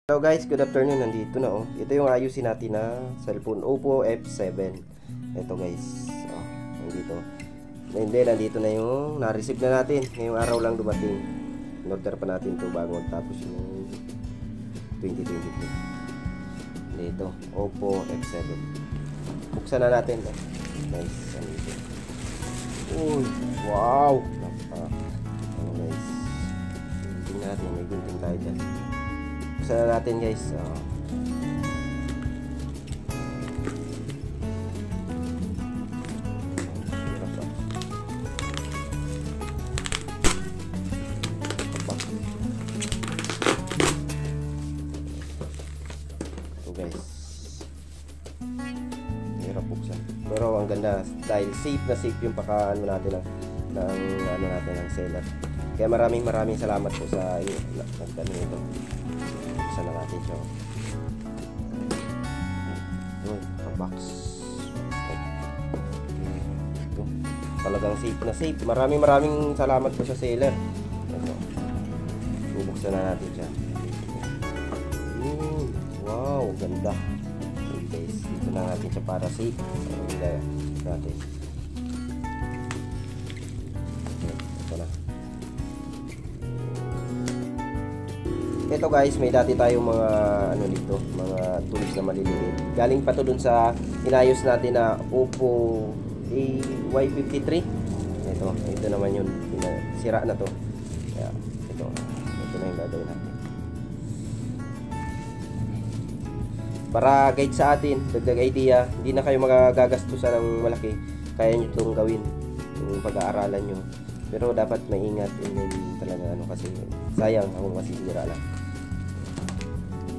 Hello guys, good afternoon. Nandito na oh. Ito yung ayusin natin na cellphone Oppo F7. Ito guys. Oh, nandito. Nandito na yung na-receive na natin. Ngayong araw lang dumating. In-order pa natin to bago tapos yung 2023. Dito, Oppo F7. Buksan na natin. Oh. Nice. Nandito. Uy, wow. Oh, nice. Tingnan natin, may gunting tayo dyan. Buksan na natin guys. Ito guys. Hirap buksan. Pero ang ganda dahil safe na safe yung pakaano natin ng ano natin ng seller. Kaya maraming salamat po sa nagdano ito. Buksan na natin siya. Ito, box. Ito. Talagang safe na safe. Maraming salamat po sa seller. Ito. Bubuksan na natin siya. Wow, ganda. Okay guys, dito na natin siya para safe. Ganda natin. Ito na. Ito guys, may dati tayong mga ano dito, mga tools na maliliit. Galing pa to dun sa inayos natin na Oppo Y53. Ito naman yun, sira na to. Kaya ito na yung gagawin natin. Para guide sa atin, dagdag idea, hindi na kayo magagastusan ng malaki. Kaya nyo itong gawin, yung pag-aaralan nyo. Pero dapat maingat din talaga ano kasi sayang kung masisira lang.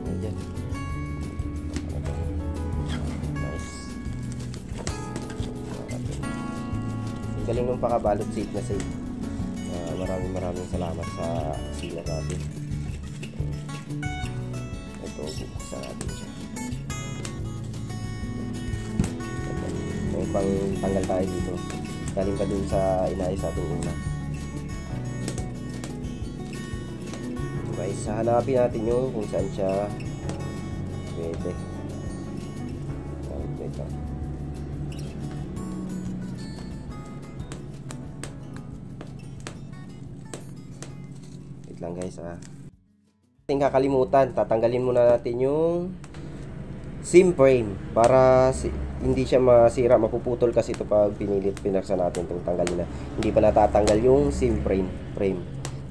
Ayan. Nice. Ang galing nung pakabalot, safe na safe. Maraming salamat sa sila natin. Ito, buksan natin siya. May pang tanggal tayo dito. Galing pa dun sa inayos sa ating una. Guys, hanapin natin yung kung saan siya pwede. Ito. Wait lang guys Ating kakalimutan, tatanggalin muna natin yung SIM frame para hindi siya masira, mapuputol kasi ito pag pinarsa natin itong tanggalin na. Hindi pa natatanggal yung SIM frame.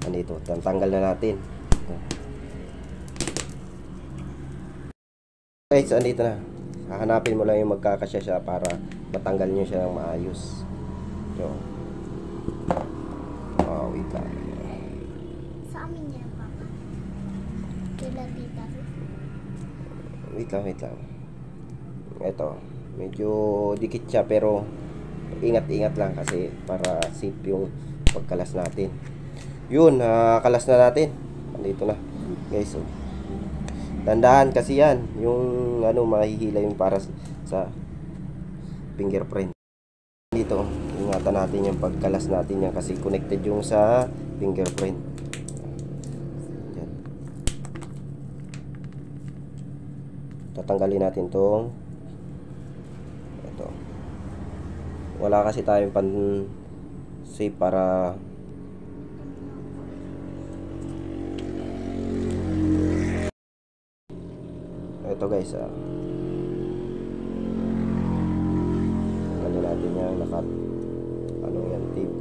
Andito, tanggal na natin. Guys, andito na. Hahanapin mo lang yung magkakasya siya para matanggal nyo siya ng maayos. Ito. Wait lang. Sa amin yan, Papa. Kailan dito? Wait lang. Ito. Medyo dikit siya pero ingat lang kasi para safe yung pagkalas natin. Yun, kalas na natin. Andito na. Guys, tandaan kasi yan, yung mahihila yung para sa fingerprint. Dito, ingatan natin yung pagkalas natin yan kasi connected yung sa fingerprint. Yan. Tatanggalin natin tong ito. Wala kasi tayong pan safe para ito guys tanggalin natin yan yan tape.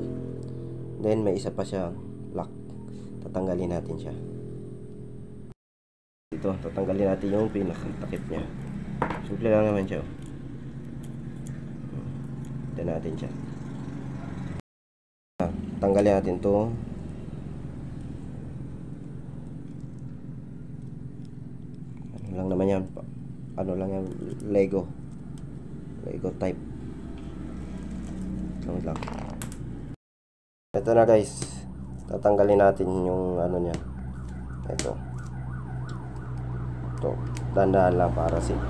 Then may isa pa siya lock, tatanggalin natin siya dito. Tatanggalin natin yung pinakatakip nya. Simple lang naman siya. Ito natin siya. Tanggalin natin to. Lang naman yan, lang yan, Lego type lang. Ito na guys, tatanggalin natin yung niya. Ito dandahan lang para safe.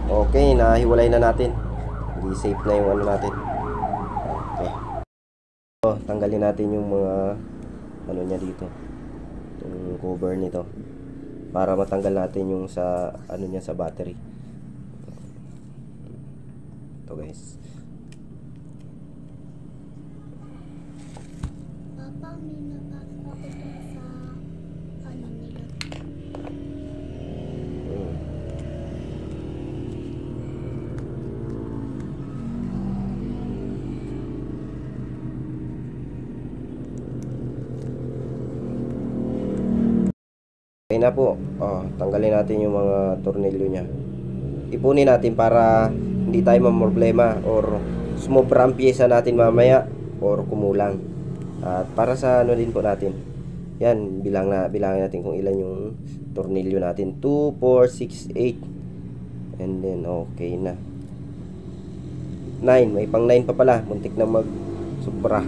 Okay, nahiwalay na natin, hindi safe na yung natin. Okay, tanggalin natin yung mga niya dito, yung cover nito. para matanggal natin yung sa ano niya sa battery. Ito guys. Papa, may nabasa ako dun sa ano nila. Okay na po. Tanggalin natin yung mga tornilyo niya. Ipunin natin para hindi tayo mamroblema or sumobra ang pyesa natin mamaya or kumulang. At para sa ano din po natin. Yan, bilangin natin kung ilan yung tornilyo natin. 2, 4, 6, 8. And then okay na. 9, may pang 9 pa pala. Muntik na mag-sobra.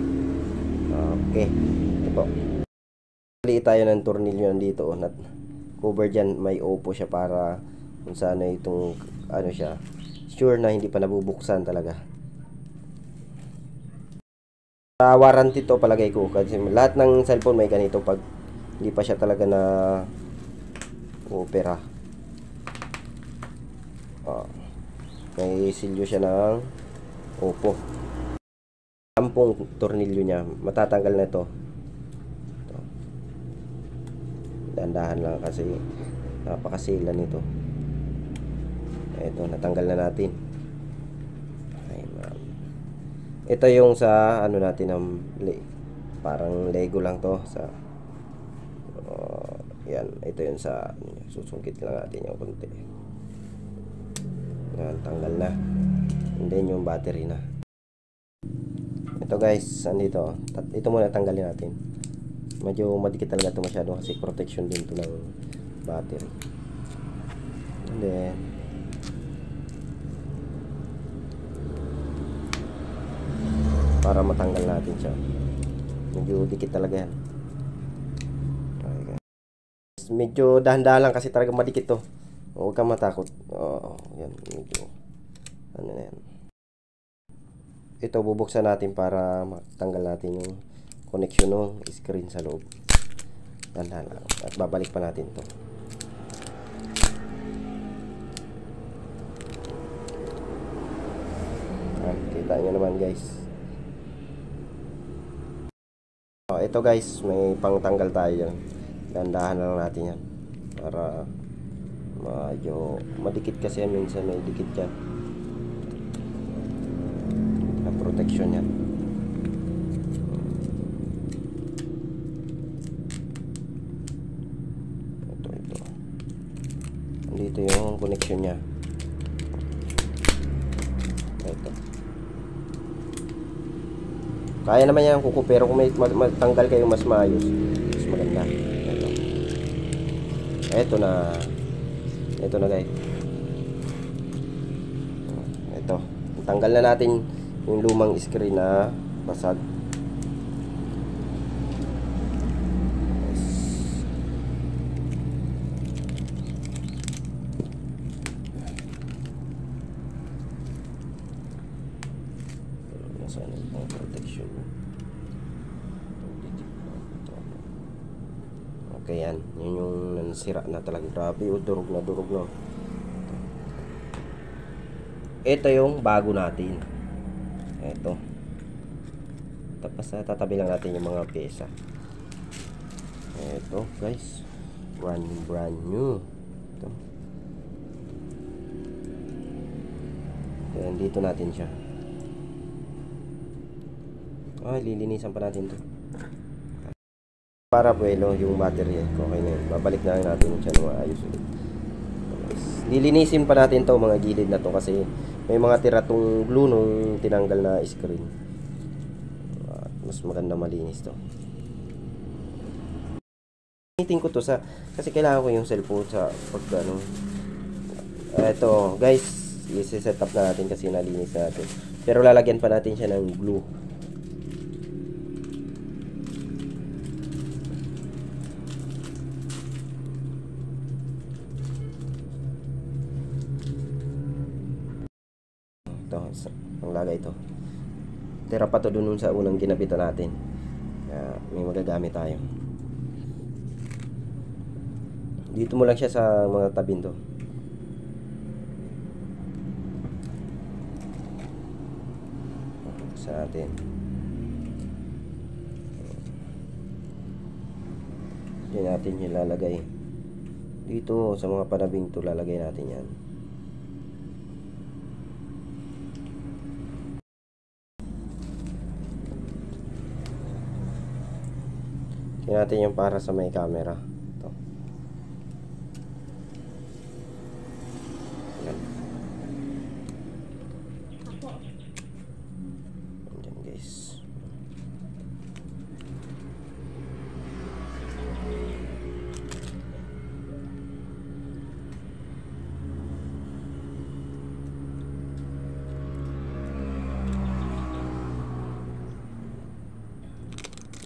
Okay. Ito po. Pili tayo ng tornilyo nandito. Cover dyan, may opo siya para kung saan na itong ano siya, sure na hindi pa nabubuksan talaga. Sa warranty to palagay ko kasi lahat ng cellphone may ganito pag hindi pa siya talaga na opera. May silyo siya ng opo. 10 tornilyo niya, matatanggal na ito. Dahan-dahan lang kasi napakasila nito. Ito, natanggal na natin. Ay, ito yung sa ano natin ng parang Lego lang to sa yan, ito yung sa susungkit lang natin yung konti. Yan, tanggal na. And then yung battery na. Ito guys, andito. Ito muna tanggalin natin. Medyo madikit talaga ito masyado kasi protection din ito ng battery. And then para matanggal natin siya, medyo dikit talaga yan. Okay. Medyo dahan-dahan lang kasi talaga madikit to. Huwag kang matakot. Yan, medyo ano na yan. Ito bubuksan natin para matanggal natin yung connection ng screen sa loob. Dahan-dahan lang. At babalik pa natin to. Kita nyo naman guys. Ito guys, may pangtanggal tayo yan. Dahan-dahan lang natin yan para medyo madikit kasi yan, minsan may dikit yan na protection yan. Dito yung connection niya. Ito. Kaya naman yan kuko, pero kung may matanggal kayo mas maayos, mas maganda. Ito na. Ito na guys. Ito. Tanggal na natin yung lumang screen na basag. Protection. Okay yan. Yun yung nansira na talaga. Grabe, durog na. Ito yung bago natin. Ito. Tapos tatabi lang natin yung mga pyesa. Ito guys. Brand new. Ito. Yan, dito natin siya. Lilinisan pa natin to para buwelo yung battery. Okay na yun. Babalik na lang natin siya ng maayos ulit. Lilinisin pa natin to mga gilid na to kasi may mga tira tong glue nung tinanggal na screen. Mas maganda malinis to. Gamitin ko to sa kasi kailangan ko yung cellphone sa pag ano. Ito guys, i-set up na natin kasi nalinis natin. Pero lalagyan pa natin siya ng glue. Ang lagay ito. Tira pa to dun sa unang ginabitan natin. Kaya may magagamit tayo. Dito mo lang siya sa mga tabing to. Sa atin. Diyan natin ilalagay. Dito sa mga panabing to lalagay natin yan. Tingnan natin yung para sa may camera. Ito. Yan. Yan guys.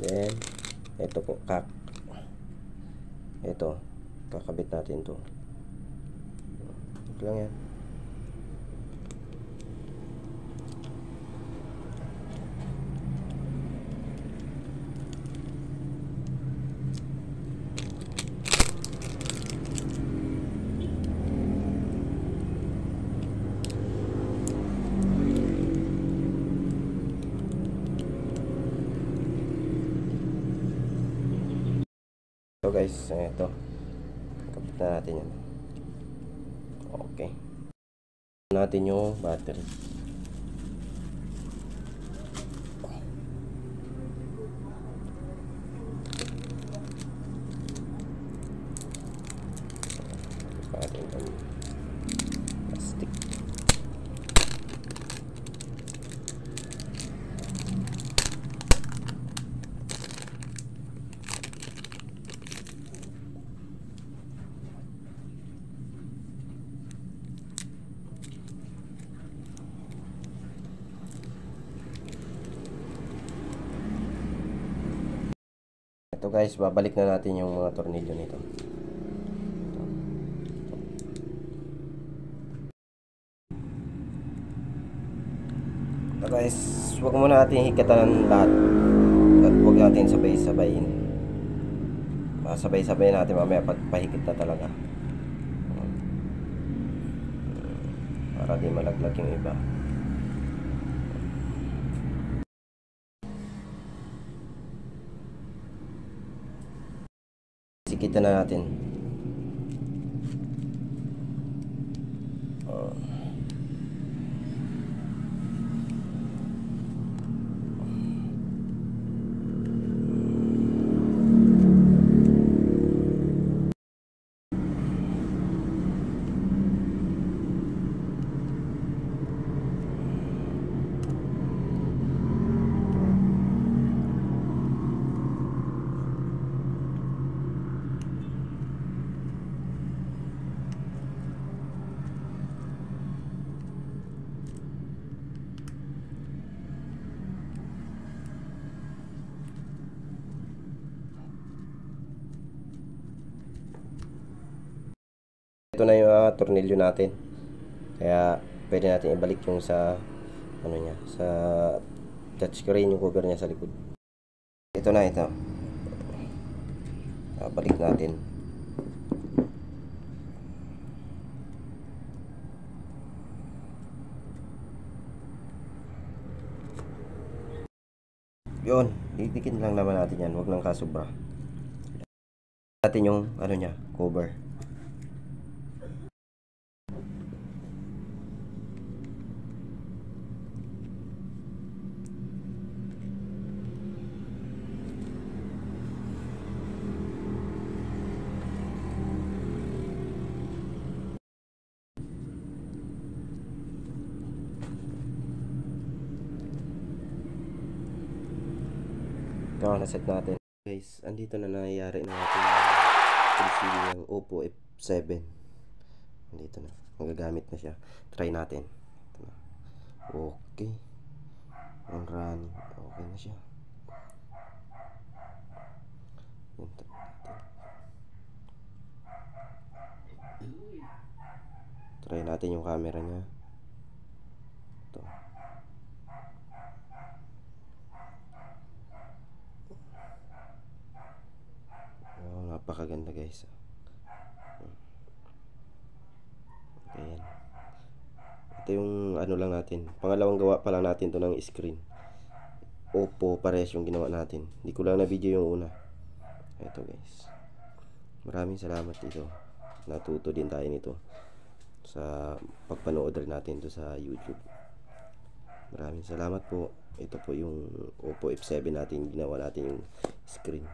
Then ito po, ito kakabit natin to. Ito lang yan. So guys, ito kapit na natin yan. Okay, natin yung battery. Natin yung plastic. Ito guys, babalik na natin yung mga tornilyo nito. Ito guys, huwag muna natin hikatan ng lahat. At huwag natin sabay-sabayin. Sabay-sabay natin mamaya pag pahikit na talaga. Para di malaglag yung iba. Sikitan na natin. Ito na yung tornilyo natin. Kaya pwede natin ibalik yung sa ano niya, sa touchscreen, yung cover niya sa likod. Ito na ito. Balik natin. Yun, didikin lang naman natin yan, huwag lang kasubra. Natin yung ano niya, cover. Ito, naset natin. Guys, andito na nangyayari na natin PC ng Oppo F7. Andito na. Magagamit na siya. Try natin. Ito na. Okay. On running. Okay na siya. Try natin yung camera niya. Ito. Oh, napakaganda guys. Ito yung ano lang natin. Pangalawang gawa pa lang natin to ng screen. Oppo, parehas yung ginawa natin. Hindi ko lang na video yung una. Ito guys. Maraming salamat dito. Natuto din tayo nito sa pagpanood rin natin to sa YouTube. Maraming salamat po. Ito po yung Oppo F7 natin. Ginawa natin yung screen.